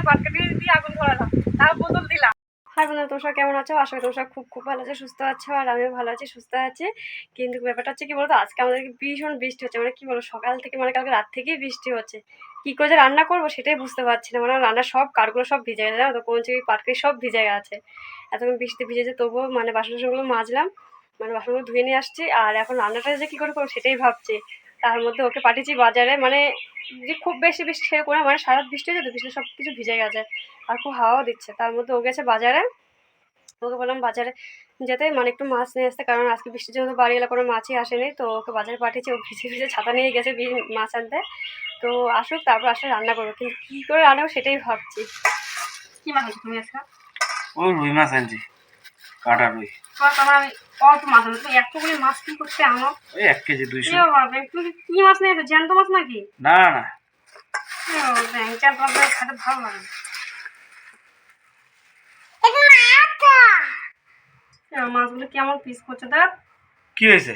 পাটকাঠি দিয়ে আগুন ধরালাম, তার বোতল দিলাম। হাই বন্ধুরা, তোমরা কেমন আছো? আশা করি তোমরা খুব ভালো আছো, সুস্থ আছো, আর আমিও ভালো আছি, সুস্থ আছি। কিন্তু ব্যাপারটা হচ্ছে কি বলতো, আজকে আমাদেরকে ভীষণ বৃষ্টি হচ্ছে, মানে কি বলবো, সকাল থেকে মানে কালকে রাত থেকেই বৃষ্টি হচ্ছে। কি করে যে রান্না করবো সেটাই বুঝতে পারছি না, মানে রান্নার সব কাঠগুলো সব ভিজে গেছে, জানো তো, কোন পাটকাঠি সব ভিজে গেছে। এতক্ষণ বৃষ্টি ভিজেছে, তবুও মানে বাসনগুলো মাজলাম, মানে বাসনগুলো ধুয়ে নিয়ে আসছি। আর এখন রান্নাটা যে কী করে করবো সেটাই ভাবছি। তার মধ্যে ওকে পাঠিয়েছি বাজারে, মানে যে খুব বেশি বৃষ্টি সে করে, মানে সারা বৃষ্টি হয়েছে তো, বৃষ্টি সব কিছু ভিজে গেছে আর খুব হাওয়াও দিচ্ছে। তার মধ্যে ও গেছে বাজারে, ওকে বললাম বাজারে যেতে, মানে একটু মাছ নিয়ে আসতে, কারণ আজকে বৃষ্টির জন্য বাড়ি এলাকা কোনো মাছই আসেনি। তো ওকে বাজারে পাঠিয়েছি, ও ভিজে ছাতা নিয়ে গেছে মাছ আনতে। তো আসুক, তারপর আসলে রান্না করবো, কিন্তু কী করে রান্না করবো সেটাই ভাবছি। কী মাছ আনছি তুমি আজকে? ওই রুই মাছ আনছি, কাটা রুই। আমি অল্প মাছ আনছি, তুমি এতগুলি মাছ কী করতে আনো? ওই 1 কেজি 200। তুমি কী মাছ নিয়ে এসো? জ্যান্ত মাছ নাকি? না না, জ্যান্ত মাছ খেতে ভালো লাগে না। মাছগুলো কেমন পিস করছে দেখ। কি হয়েছে?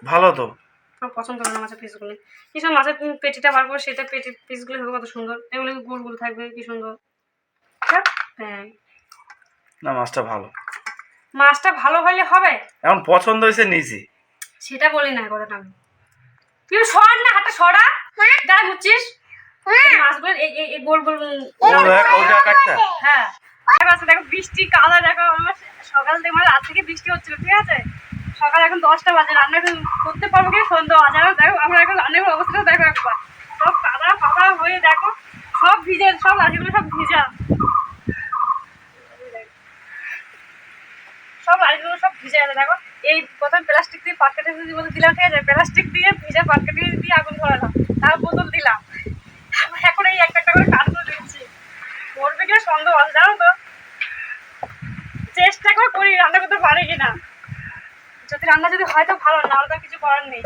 ভালো তো। আমার পছন্দ হয় না মাছের পিসগুলো। কি সব মাছের পেটিটা বার করে সেটা পেটির পিসগুলো হবে কত সুন্দর, এগুলো গোল গোল থাকবে কি সুন্দর। হ্যাঁ, না মাছটা ভালো। মাছটা ভালো হলে হবে, এখন পছন্দ হয়েছে নিয়েছি। সেটা বলি না, কথাটা আমি। তুই সর না, হাতটা সরা, গায়ে মুচ্ছিস মাছগুলো এই গোল গোল। হ্যাঁ, দেখো বৃষ্টি কাদা, দেখো আমার সকাল থেকে মানে রাত থেকে বৃষ্টি হচ্ছিল, ঠিক আছে। সকাল এখন 10টা বাজে, রান্না করতে পারবো কি সন্ধ্যা বাজে। দেখো আমরা এখন রান্নার অবস্থাটা দেখো একবার, সব কাদা ফাদা হয়ে দেখো, সব ভিজে, সব লাঠিগুলো সব ভিজা, সব লাঠিগুলো সব ভিজে গেছে দেখো। এই প্রথম প্লাস্টিক দিয়ে পাটকাঠি বলতে দিলাম, ঠিক আছে, প্লাস্টিক দিয়ে ভিজা পাটকাঠি দিয়ে আগুন ধরালাম, তার বোতল দিলাম। এখন এই একটা একটা করে কাঠগুলো দিচ্ছি, করবে কিনা সন্দেহ আছে, জানো তো। চেষ্টা করে করি রান্না করতে পারি কিনা, যদি রান্না যদি হয় তো ভালো, না হলে তো কিছু করার নেই।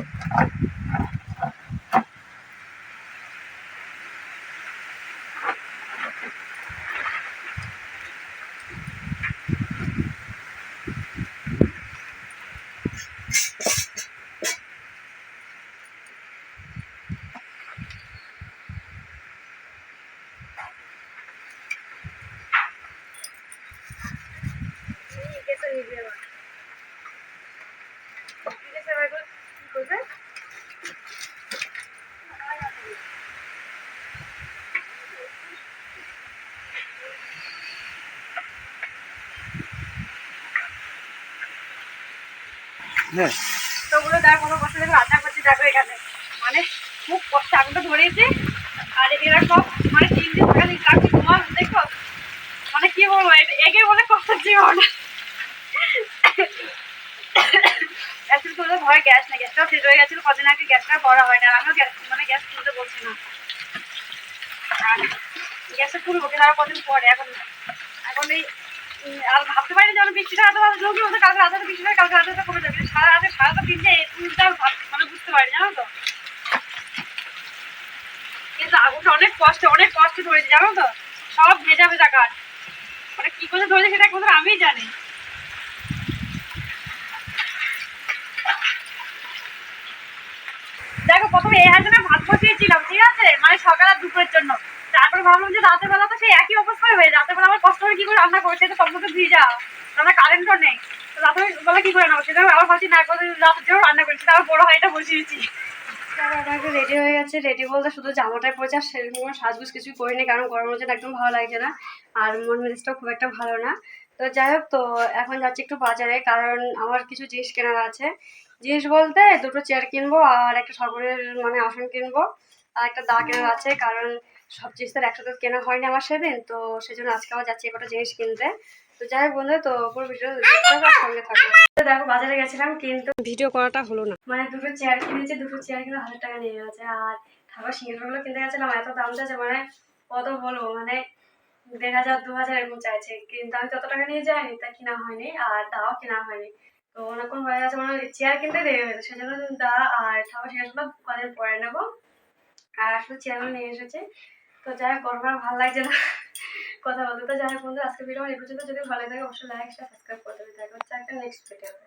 তোগুলো দেখো কোনো কষ্ট, দেখো রান্না করছি দেখো এখানে, মানে খুব কষ্ট আগুনটা ধরিয়েছি। আর এরা সব মানে 3 দিন সকালে রাখছি, তোমার দেখো মানে কি বলবো, একে বলে কষ্ট জীবনটা। অ্যাকচুয়ালি তোদের ঘরে গ্যাস না, গ্যাসটাও শেষ হয়ে গেছিলো কদিন আগে, গ্যাসটা করা হয় না, আর আমিও গ্যাস মানে গ্যাস তুলতে বলছি না, আর গ্যাসটা তুলবো কিন্তু আরো কদিন পরে। এখন এই আর ভাবতে পারিনি যেমন বৃষ্টিটা এত লোকই হতো, কালকে রাতে বৃষ্টি হয়, কালকে রাতে কমে যাবে, সারাটা দিন যে তুলটা মানে বুঝতে পারি, জানো তো। কিন্তু আগুনটা অনেক কষ্ট ধরেছি, জানো তো, সব ভেজা ভেজা কাঠ, মানে কি করে ধরেছে সেটা একমাত্র আমিই জানি। দেখো প্রথমে এই হাতে না ভাত বসিয়েছিলাম, ঠিক আছে, মানে সকাল আর দুপুরের জন্য। তারপরে ভাবলাম যে রাতের বেলা তো সেই একই অবস্থায় হয়ে, রাতের বেলা আমার কষ্ট করে কি করে রান্না করে, সে তো টমেটো ভিজা, রান্না কারেন্টও নেই, তো রাতের বেলা কি করে নেবো, সেটা আবার ভাবছি না করে রাতের জন্য রান্না করেছি, তারপর বড় হয় এটা বসিয়েছি। রেডি হয়ে গেছে, রেডি বলতে শুধু জামাটাই পড়েছে, আর সেরকম কোনো সাজগুজ কিছুই করিনি, কারণ গরমের জন্য একদম ভালো লাগছে না, আর মন মেজাজটাও খুব একটা ভালো না। তো যাই হোক, তো এখন যাচ্ছি একটু বাজারে, কারণ আমার কিছু জিনিস কেনার আছে। জিনিস বলতে 2টো চেয়ার কিনবো, আর একটা শগরের মানে আসন কিনবো, আর একটা দা কেনার আছে, কারণ সব জিনিস তো একসাথে কেনা হয়নি আমার সেদিন, তো সেজন্য আজকে আবার যাচ্ছি একটা জিনিস কিনতে। তো যাই হোক বন্ধু, তো পুরো ভিডিও সঙ্গে থাকো। দেখো বাজারে গেছিলাম, কিন্তু ভিডিও করাটা হলো না, মানে 2টো চেয়ার কিনেছি, 2টো চেয়ার কিন্তু 1000 টাকা নিয়ে গেছে। আর খাবার সিঙ্গারগুলো কিনতে গেছিলাম, এত দাম চাইছে, মানে কত বলবো, মানে 1000 2000 এরকম চাইছে, কিন্তু আমি তত টাকা নিয়ে যাইনি, তাই কেনা হয়নি, আর দাও কেনা হয়নি। তো অনেকক্ষণ হয়ে গেছে, মানে চেয়ার কিনতে দেরি হয়েছে, সেজন্য দা আর খাবার সিঙ্গারগুলো কদিন পরে নেবো। আর আসলে চেয়ারগুলো নিয়ে এসেছে। তো যাই হোক, গরম আর ভালো লাগছে না কথা বলতে। তো যাই হোক বন্ধু, আজকে ভিডিও এই পর্যন্ত, যদি ভালো লাগে অবশ্যই লাইক শেয়ার সাবস্ক্রাইব করে দেবে। দেখা হচ্ছে একটা নেক্সট ভিডিওতে।